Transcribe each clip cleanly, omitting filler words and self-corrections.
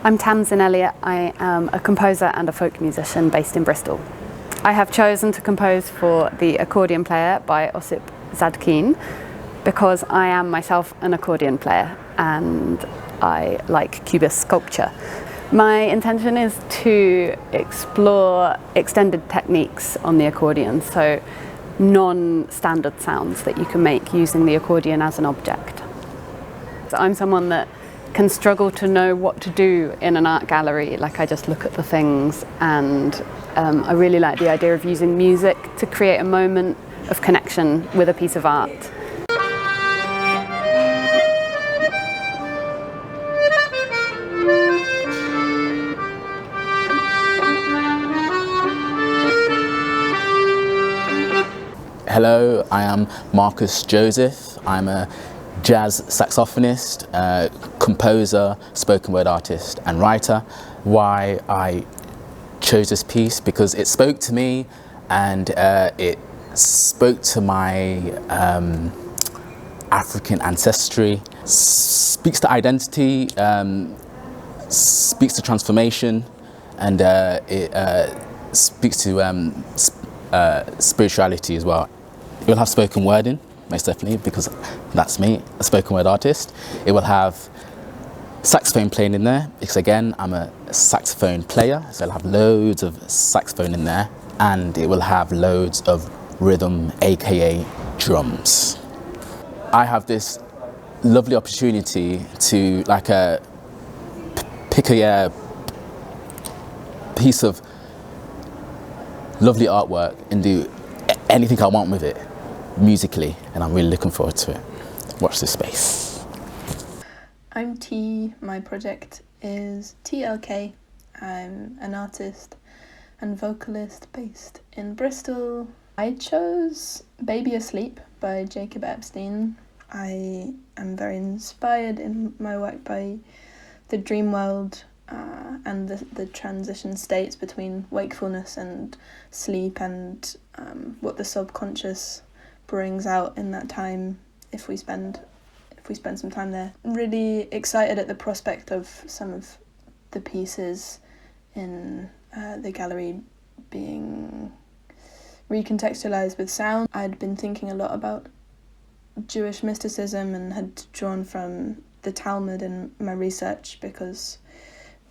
I'm Tamsin Elliott. I am a composer and a folk musician based in Bristol. I have chosen to compose for the Accordion Player by Osip Zadkine because I am myself an accordion player and I like cubist sculpture. My intention is to explore extended techniques on the accordion, so non-standard sounds that you can make using the accordion as an object. So I'm someone that can struggle to know what to do in an art gallery. Like, I just look at the things, and I really like the idea of using music to create a moment of connection with a piece of art. Hello, I am Marcus Joseph. I'm a jazz saxophonist, composer, spoken word artist and writer. Why I chose this piece? Because it spoke to me, and it spoke to my African ancestry, speaks to identity, speaks to transformation, and it speaks to spirituality as well. It will have spoken word in, most definitely, because that's me, a spoken word artist. It will have saxophone playing in there, because again, I'm a saxophone player, so it'll have loads of saxophone in there, and it will have loads of rhythm, aka drums. I have this lovely opportunity to pick a piece of lovely artwork and do anything I want with it musically, and I'm really looking forward to it. Watch this space. I'm T. My project is TLK. I'm an artist and vocalist based in Bristol. I chose Baby Asleep by Jacob Epstein. I am very inspired in my work by the dream world and the transition states between wakefulness and sleep, and what the subconscious brings out in that time if we spend some time there. Really excited at the prospect of some of the pieces in the gallery being recontextualized with sound. I'd been thinking a lot about Jewish mysticism and had drawn from the Talmud in my research, because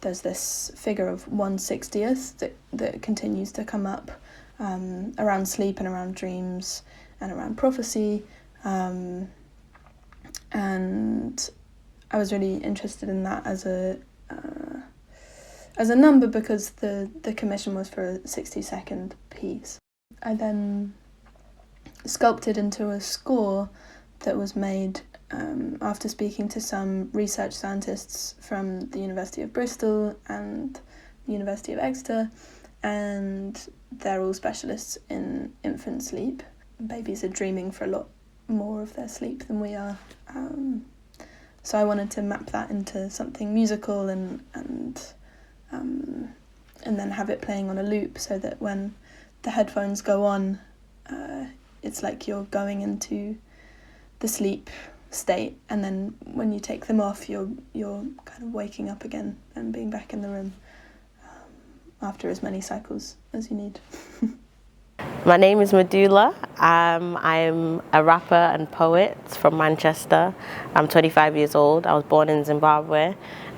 there's this figure of 1/60th that continues to come up around sleep and around dreams and around prophecy, and I was really interested in that as a number, because the commission was for a 60-second piece. I then sculpted into a score that was made after speaking to some research scientists from the University of Bristol and the University of Exeter, and they're all specialists in infant sleep. Babies are dreaming for a lot more of their sleep than we are, so I wanted to map that into something musical and then have it playing on a loop, so that when the headphones go on, it's like you're going into the sleep state, and then when you take them off, you're kind of waking up again and being back in the room after as many cycles as you need. My name is Medulla. I'm a rapper and poet from Manchester. I'm 25 years old. I was born in Zimbabwe.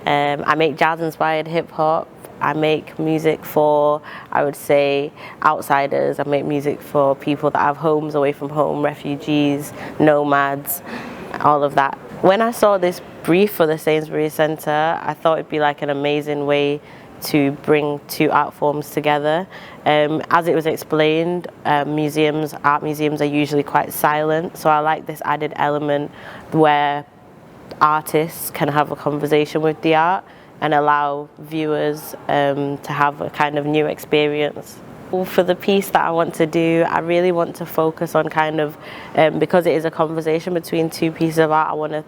I make jazz-inspired hip-hop. I make music for, I would say, outsiders. I make music for people that have homes away from home, refugees, nomads, all of that. When I saw this brief for the Sainsbury Centre, I thought it'd be like an amazing way to bring two art forms together. As it was explained, art museums are usually quite silent, so I like this added element where artists can have a conversation with the art and allow viewers to have a kind of new experience. For the piece that I want to do, I really want to focus on kind of, because it is a conversation between two pieces of art, I want to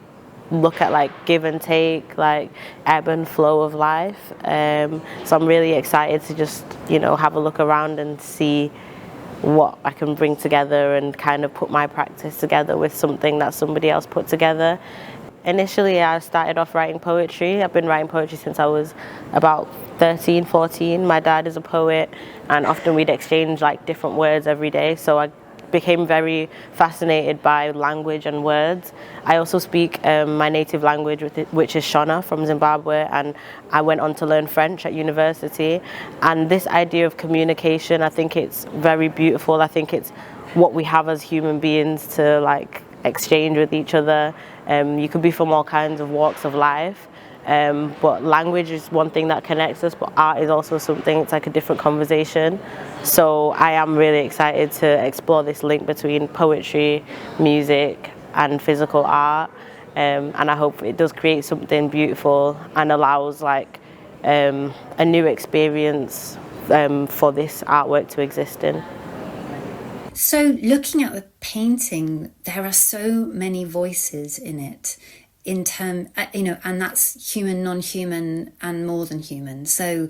look at like give and take, like ebb and flow of life. So I'm really excited to just, have a look around and see what I can bring together and kind of put my practice together with something that somebody else put together. initially I started off writing poetry. I've been writing poetry since I was about 13, 14. My dad is a poet, and often we'd exchange like different words every day. So I became very fascinated by language and words. I also speak my native language, which is Shona from Zimbabwe, and I went on to learn French at university. And this idea of communication, I think it's very beautiful. I think it's what we have as human beings to like exchange with each other. You could be from all kinds of walks of life. But language is one thing that connects us, but art is also something, it's like a different conversation. So I am really excited to explore this link between poetry, music and physical art, and I hope it does create something beautiful and allows like a new experience for this artwork to exist in. So looking at the painting, there are so many voices in it. In term, and that's human, non-human, and more than human. So,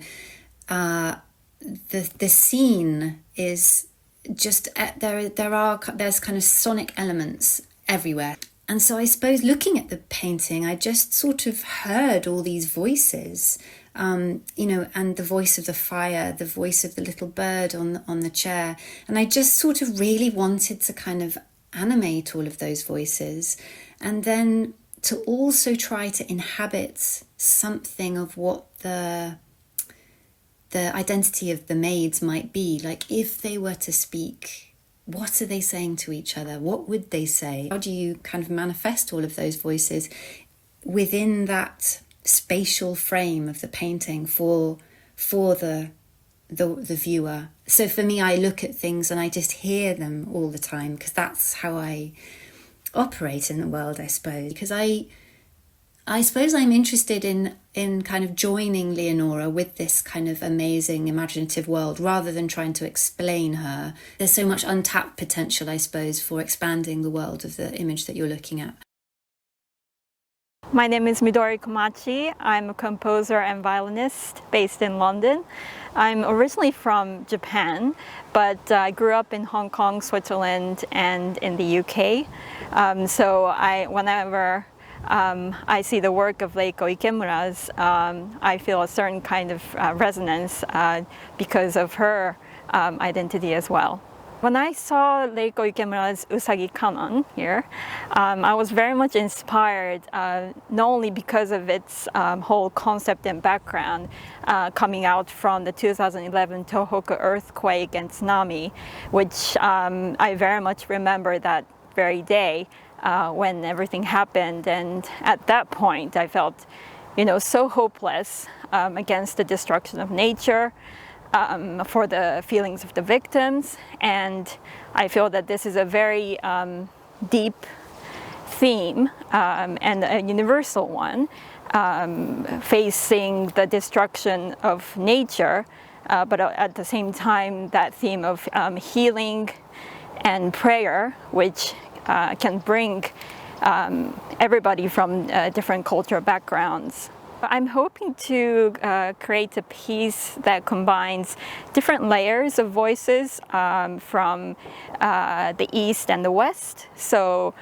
the scene is just there's kind of sonic elements everywhere. And so I suppose looking at the painting, I just sort of heard all these voices, and the voice of the fire, the voice of the little bird on the chair, and I just sort of really wanted to kind of animate all of those voices, and then to also try to inhabit something of what the identity of the maids might be. Like if they were to speak, what are they saying to each other? What would they say? How do you kind of manifest all of those voices within that spatial frame of the painting for the viewer? So for me, I look at things and I just hear them all the time, because that's how I operate in the world, I suppose. Because I suppose I'm interested in kind of joining Leonora with this kind of amazing imaginative world rather than trying to explain her. There's so much untapped potential, I suppose, for expanding the world of the image that you're looking at. My name is Midori Komachi. I'm a composer and violinist based in London. I'm originally from Japan, but I grew up in Hong Kong, Switzerland, and in the UK. So whenever I see the work of Reiko Ikemura's, I feel a certain kind of resonance because of her identity as well. When I saw Reiko Ikemura's Usagi Kanon here, I was very much inspired, not only because of its whole concept and background coming out from the 2011 Tohoku earthquake and tsunami, which I very much remember that very day when everything happened. And at that point, I felt, so hopeless against the destruction of nature, for the feelings of the victims, and I feel that this is a very deep theme and a universal one, facing the destruction of nature, but at the same time that theme of healing and prayer, which can bring everybody from different cultural backgrounds. I'm hoping to create a piece that combines different layers of voices from the East and the West. So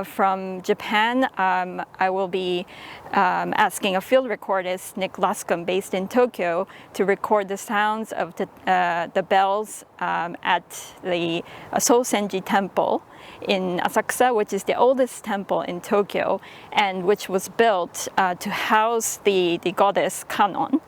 from Japan, I will be asking a field recordist, Nick Luscombe, based in Tokyo, to record the sounds of the bells at the Sosenji Temple in Asakusa, which is the oldest temple in Tokyo, and which was built to house the goddess Kanon.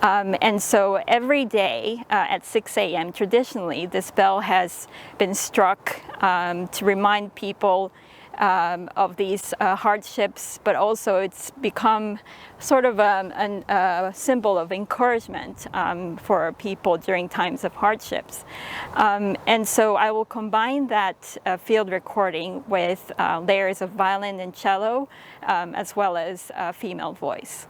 And so every day at 6 a.m. traditionally, this bell has been struck to remind people of these hardships, but also it's become sort of a symbol of encouragement for people during times of hardships. And so I will combine that field recording with layers of violin and cello, as well as female voice.